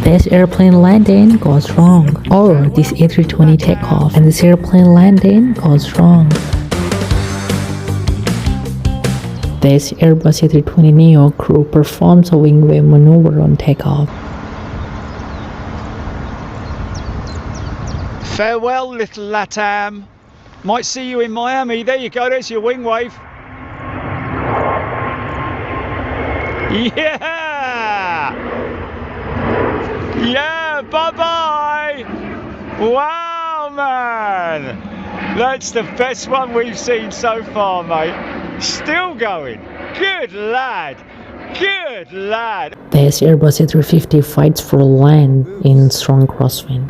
This airplane landing goes wrong. Or this A320 takeoff and this airplane landing goes wrong. This Airbus A320neo crew performs a wing-wave maneuver on takeoff. Farewell, little LATAM. Might see you in Miami. There you go, there's your wing wave. Yeah! Yeah, bye-bye! Wow, man! That's the best one we've seen so far, mate. Still going. Good lad. Good lad. This Airbus A350 fights for land in strong crosswind.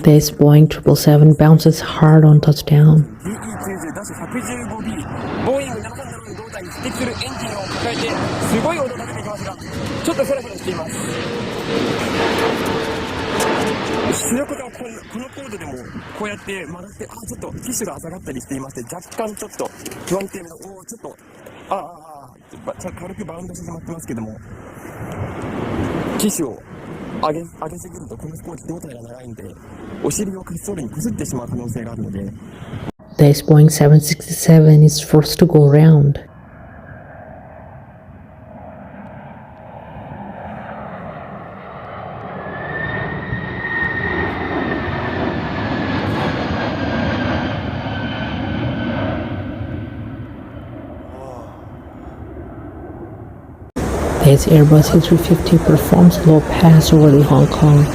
This Boeing 777 bounces hard on touchdown. This Boeing 767 is forced to go around. This Airbus A350 performs low pass over the Hong Kong.